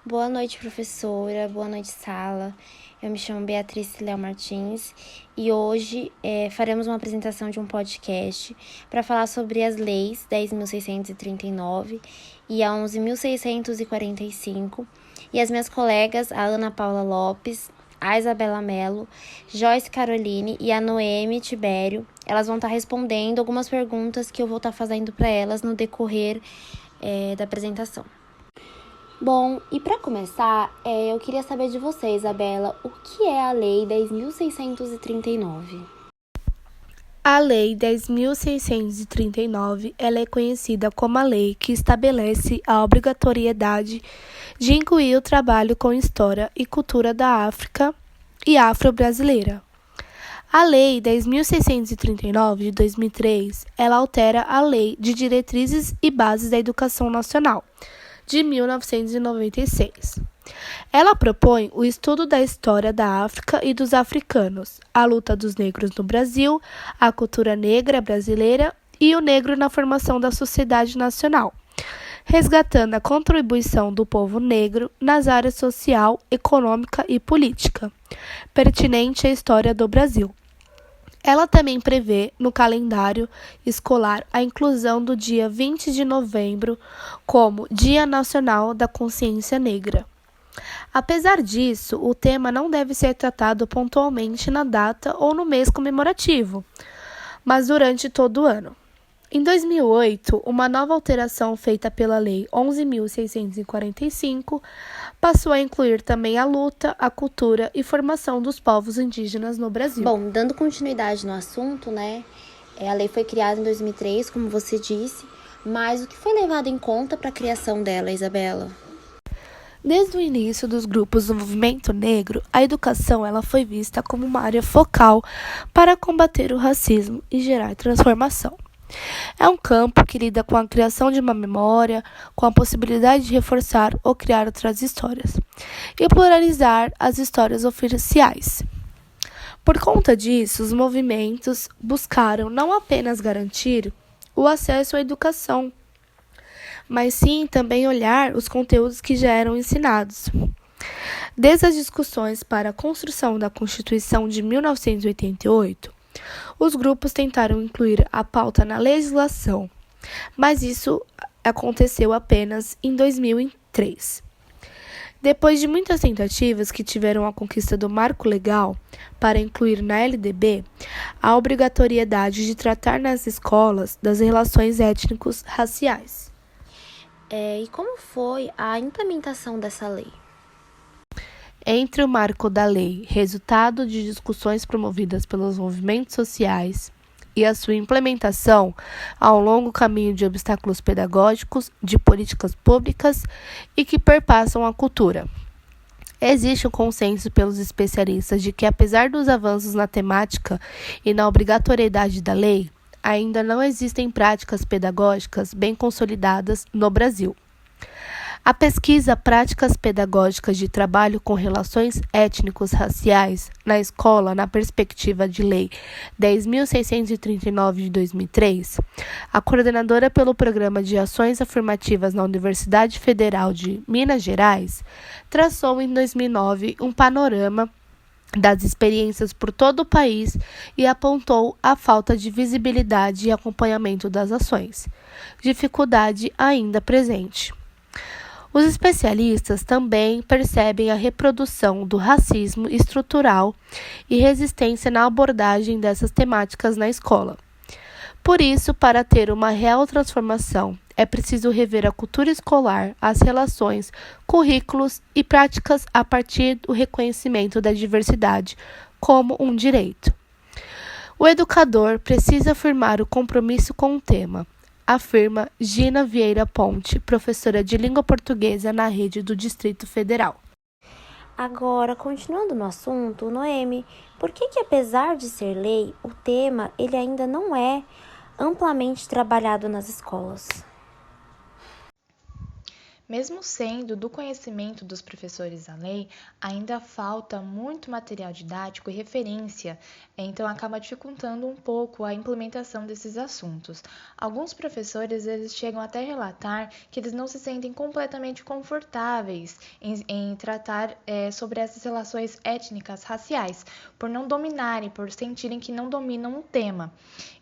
Boa noite, professora. Boa noite, sala. Eu me chamo Beatriz Léo Martins e hoje faremos uma apresentação de um podcast para falar sobre as leis 10.639 e a 11.645. E as minhas colegas, a Ana Paula Lopes, a Isabela Mello, Joyce Caroline e a Noemi Tibério, elas vão estar respondendo algumas perguntas que eu vou estar fazendo para elas no decorrer da apresentação. Bom, e para começar, eu queria saber de você, Isabela, o que é a Lei 10.639? A Lei 10.639 ela é conhecida como a lei que estabelece a obrigatoriedade de incluir o trabalho com história e cultura da África e afro-brasileira. A Lei 10.639 de 2003 ela altera a Lei de Diretrizes e Bases da Educação Nacional, de 1996. Ela propõe o estudo da história da África e dos africanos, a luta dos negros no Brasil, a cultura negra brasileira e o negro na formação da sociedade nacional, resgatando a contribuição do povo negro nas áreas social, econômica e política, pertinente à história do Brasil. Ela também prevê, no calendário escolar, a inclusão do dia 20 de novembro como Dia Nacional da Consciência Negra. Apesar disso, o tema não deve ser tratado pontualmente na data ou no mês comemorativo, mas durante todo o ano. Em 2008, uma nova alteração feita pela Lei 11.645 passou a incluir também a luta, a cultura e formação dos povos indígenas no Brasil. Bom, dando continuidade no assunto, a lei foi criada em 2003, como você disse, mas o que foi levado em conta para a criação dela, Isabela? Desde o início dos grupos do movimento negro, a educação ela foi vista como uma área focal para combater o racismo e gerar transformação. É um campo que lida com a criação de uma memória, com a possibilidade de reforçar ou criar outras histórias, e pluralizar as histórias oficiais. Por conta disso, os movimentos buscaram não apenas garantir o acesso à educação, mas sim também olhar os conteúdos que já eram ensinados. Desde as discussões para a construção da Constituição de 1988, os grupos tentaram incluir a pauta na legislação, mas isso aconteceu apenas em 2003. Depois de muitas tentativas que tiveram a conquista do marco legal para incluir na LDB a obrigatoriedade de tratar nas escolas das relações étnicos raciais. E como foi a implementação dessa lei? Entre o marco da lei, resultado de discussões promovidas pelos movimentos sociais, e a sua implementação, há um longo caminho de obstáculos pedagógicos, de políticas públicas e que perpassam a cultura. Existe um consenso pelos especialistas de que, apesar dos avanços na temática e na obrigatoriedade da lei, ainda não existem práticas pedagógicas bem consolidadas no Brasil. A pesquisa Práticas Pedagógicas de Trabalho com Relações Étnicos-Raciais na Escola na Perspectiva de Lei 10.639 de 2003, a coordenadora pelo Programa de Ações Afirmativas na Universidade Federal de Minas Gerais, traçou em 2009 um panorama das experiências por todo o país e apontou a falta de visibilidade e acompanhamento das ações, dificuldade ainda presente. Os especialistas também percebem a reprodução do racismo estrutural e resistência na abordagem dessas temáticas na escola. Por isso, para ter uma real transformação, é preciso rever a cultura escolar, as relações, currículos e práticas a partir do reconhecimento da diversidade como um direito. O educador precisa afirmar o compromisso com o tema, afirma Gina Vieira Ponte, professora de língua portuguesa na rede do Distrito Federal. Agora, continuando no assunto, Noemi, por que apesar de ser lei, o tema ele ainda não é amplamente trabalhado nas escolas? Mesmo sendo do conhecimento dos professores a lei, ainda falta muito material didático e referência, então acaba dificultando um pouco a implementação desses assuntos. Alguns professores eles chegam até a relatar que eles não se sentem completamente confortáveis em tratar sobre essas relações étnicas, raciais, por não dominarem, por sentirem que não dominam o tema.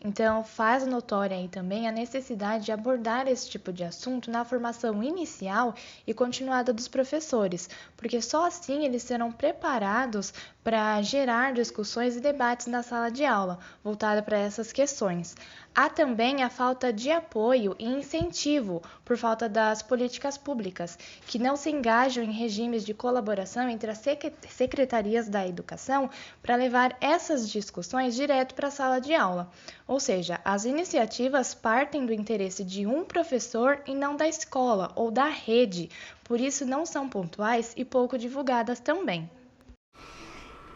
Então, faz notória aí também a necessidade de abordar esse tipo de assunto na formação inicial e continuada dos professores, porque só assim eles serão preparados para gerar discussões e debates na sala de aula, voltada para essas questões. Há também a falta de apoio e incentivo por falta das políticas públicas, que não se engajam em regimes de colaboração entre as secretarias da educação para levar essas discussões direto para a sala de aula. Ou seja, as iniciativas partem do interesse de um professor e não da escola ou da rede, por isso não são pontuais e pouco divulgadas também.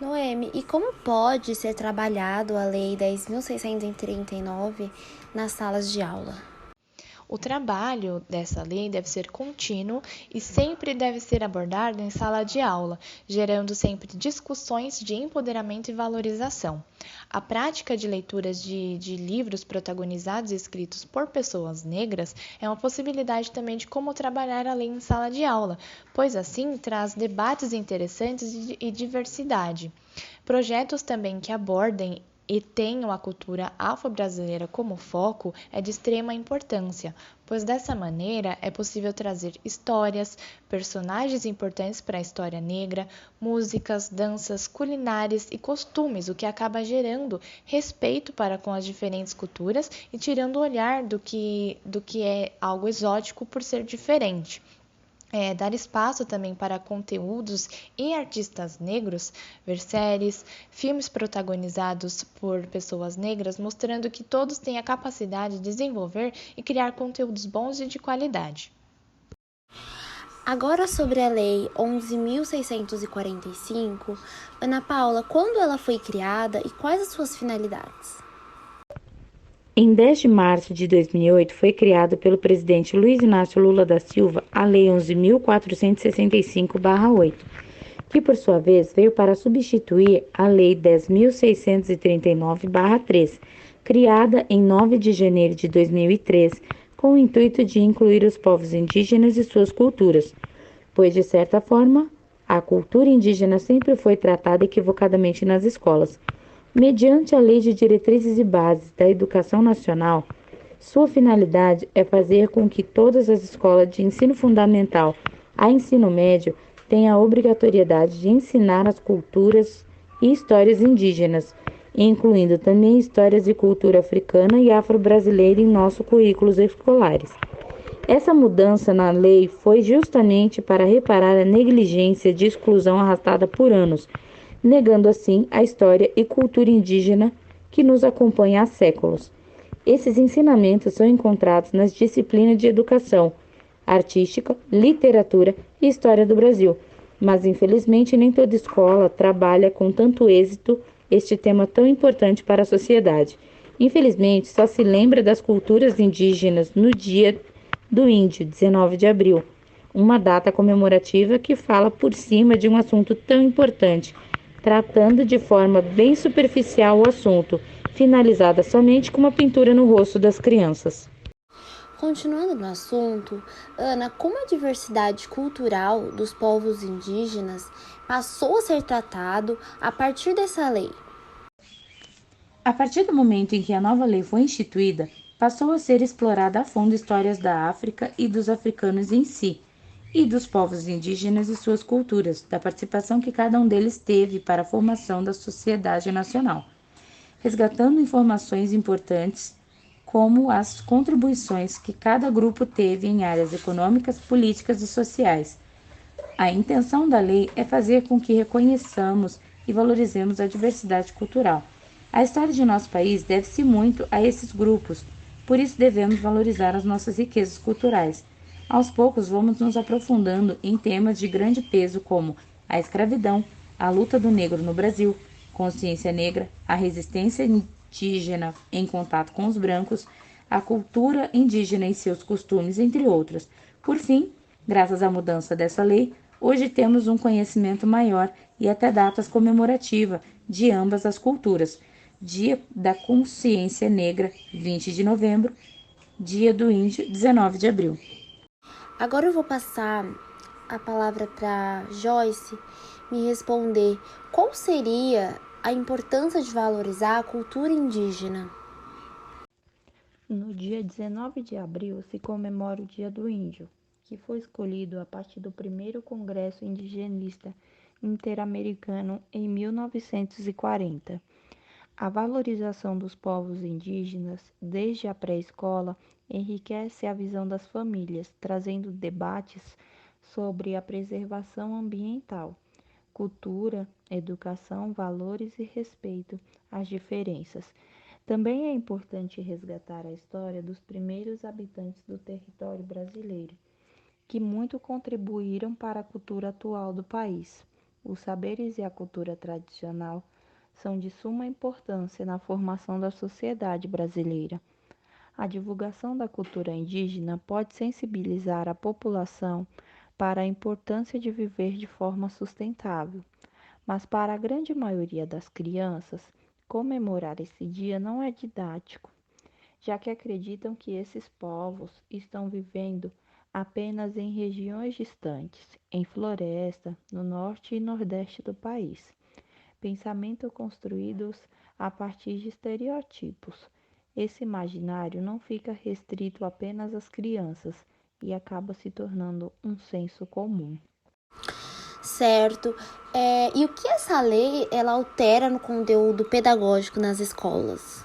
Noemi, e como pode ser trabalhado a Lei 10.639 nas salas de aula? O trabalho dessa lei deve ser contínuo e sempre deve ser abordado em sala de aula, gerando sempre discussões de empoderamento e valorização. A prática de leituras de livros protagonizados e escritos por pessoas negras é uma possibilidade também de como trabalhar a lei em sala de aula, pois assim traz debates interessantes e diversidade. Projetos também que abordem e tenham a cultura afro-brasileira como foco é de extrema importância, pois dessa maneira é possível trazer histórias, personagens importantes para a história negra, músicas, danças, culinárias e costumes, o que acaba gerando respeito para com as diferentes culturas e tirando o olhar do que é algo exótico por ser diferente. Dar espaço também para conteúdos e artistas negros, ver séries, filmes protagonizados por pessoas negras, mostrando que todos têm a capacidade de desenvolver e criar conteúdos bons e de qualidade. Agora sobre a Lei 11.645, Ana Paula, quando ela foi criada e quais as suas finalidades? Em 10 de março de 2008, foi criada pelo presidente Luiz Inácio Lula da Silva a Lei 11.465/8, que por sua vez veio para substituir a Lei 10.639/3, criada em 9 de janeiro de 2003, com o intuito de incluir os povos indígenas e suas culturas, pois, de certa forma, a cultura indígena sempre foi tratada equivocadamente nas escolas. Mediante a Lei de Diretrizes e Bases da Educação Nacional, sua finalidade é fazer com que todas as escolas de ensino fundamental a ensino médio tenham a obrigatoriedade de ensinar as culturas e histórias indígenas, incluindo também histórias e cultura africana e afro-brasileira em nossos currículos escolares. Essa mudança na lei foi justamente para reparar a negligência de exclusão arrastada por anos, negando assim a história e cultura indígena que nos acompanha há séculos. Esses ensinamentos são encontrados nas disciplinas de educação, artística, literatura e história do Brasil, mas infelizmente nem toda escola trabalha com tanto êxito este tema tão importante para a sociedade. Infelizmente, só se lembra das culturas indígenas no Dia do Índio, 19 de abril, uma data comemorativa que fala por cima de um assunto tão importante, tratando de forma bem superficial o assunto, finalizada somente com uma pintura no rosto das crianças. Continuando no assunto, Ana, como a diversidade cultural dos povos indígenas passou a ser tratado a partir dessa lei? A partir do momento em que a nova lei foi instituída, passou a ser explorada a fundo histórias da África e dos africanos em si, e dos povos indígenas e suas culturas, da participação que cada um deles teve para a formação da sociedade nacional, resgatando informações importantes como as contribuições que cada grupo teve em áreas econômicas, políticas e sociais. A intenção da lei é fazer com que reconheçamos e valorizemos a diversidade cultural. A história de nosso país deve-se muito a esses grupos, por isso devemos valorizar as nossas riquezas culturais. Aos poucos vamos nos aprofundando em temas de grande peso como a escravidão, a luta do negro no Brasil, consciência negra, a resistência indígena em contato com os brancos, a cultura indígena e seus costumes, entre outros. Por fim, Graças à mudança dessa lei, hoje temos um conhecimento maior e até datas comemorativas de ambas as culturas. Dia da Consciência Negra, 20 de novembro, Dia do Índio, 19 de abril. Agora eu vou passar a palavra para Joyce me responder qual seria a importância de valorizar a cultura indígena. No dia 19 de abril se comemora o Dia do Índio, que foi escolhido a partir do primeiro Congresso Indigenista Interamericano em 1940. A valorização dos povos indígenas, desde a pré-escola, enriquece a visão das famílias, trazendo debates sobre a preservação ambiental, cultura, educação, valores e respeito às diferenças. Também é importante resgatar a história dos primeiros habitantes do território brasileiro, que muito contribuíram para a cultura atual do país. Os saberes e a cultura tradicional são de suma importância na formação da sociedade brasileira. A divulgação da cultura indígena pode sensibilizar a população para a importância de viver de forma sustentável, mas para a grande maioria das crianças, comemorar esse dia não é didático, já que acreditam que esses povos estão vivendo apenas em regiões distantes, em floresta, no norte e nordeste do país. Pensamento construídos a partir de estereótipos. Esse imaginário não fica restrito apenas às crianças e acaba se tornando um senso comum. Certo. E o que essa lei ela altera no conteúdo pedagógico nas escolas?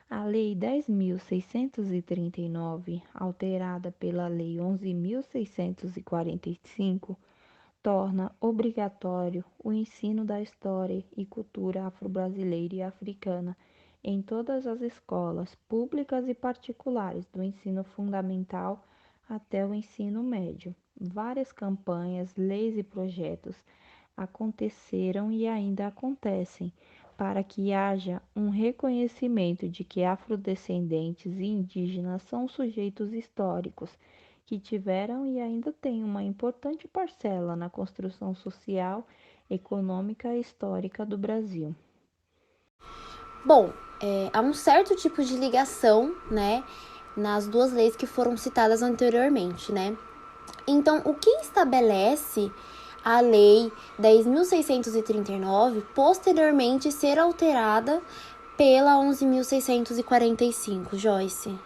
A Lei 10.639, alterada pela Lei 11.645, torna obrigatório o ensino da história e cultura afro-brasileira e africana em todas as escolas públicas e particulares, do ensino fundamental até o ensino médio. Várias campanhas, leis e projetos aconteceram e ainda acontecem para que haja um reconhecimento de que afrodescendentes e indígenas são sujeitos históricos que tiveram e ainda têm uma importante parcela na construção social, econômica e histórica do Brasil. Bom, há um certo tipo de ligação, né, nas duas leis que foram citadas anteriormente, né? Então, o que estabelece a Lei 10.639 posteriormente ser alterada pela 11.645, Joyce?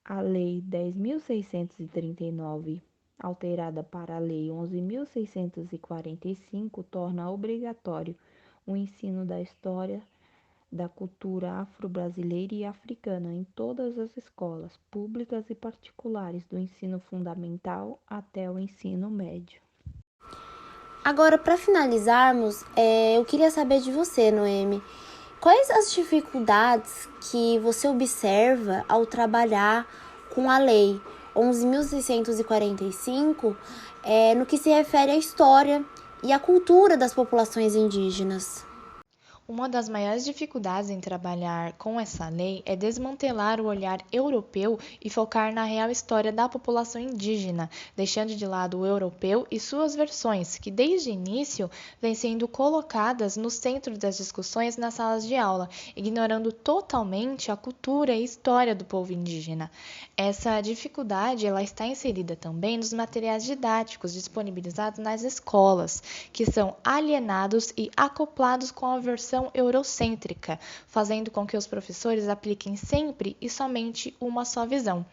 A Lei 10.639, alterada para a Lei 11.645, torna obrigatório o ensino da história da cultura afro-brasileira e africana em todas as escolas, públicas e particulares, do ensino fundamental até o ensino médio. Agora, para finalizarmos, eu queria saber de você, Noemi, quais as dificuldades que você observa ao trabalhar com a Lei 11.645 no que se refere à história e à cultura das populações indígenas? Uma das maiores dificuldades em trabalhar com essa lei é desmantelar o olhar europeu e focar na real história da população indígena, deixando de lado o europeu e suas versões, que desde o início vêm sendo colocadas no centro das discussões nas salas de aula, ignorando totalmente a cultura e história do povo indígena. Essa dificuldade ela está inserida também nos materiais didáticos disponibilizados nas escolas, que são alienados e acoplados com a versão eurocêntrica, fazendo com que os professores apliquem sempre e somente uma só visão.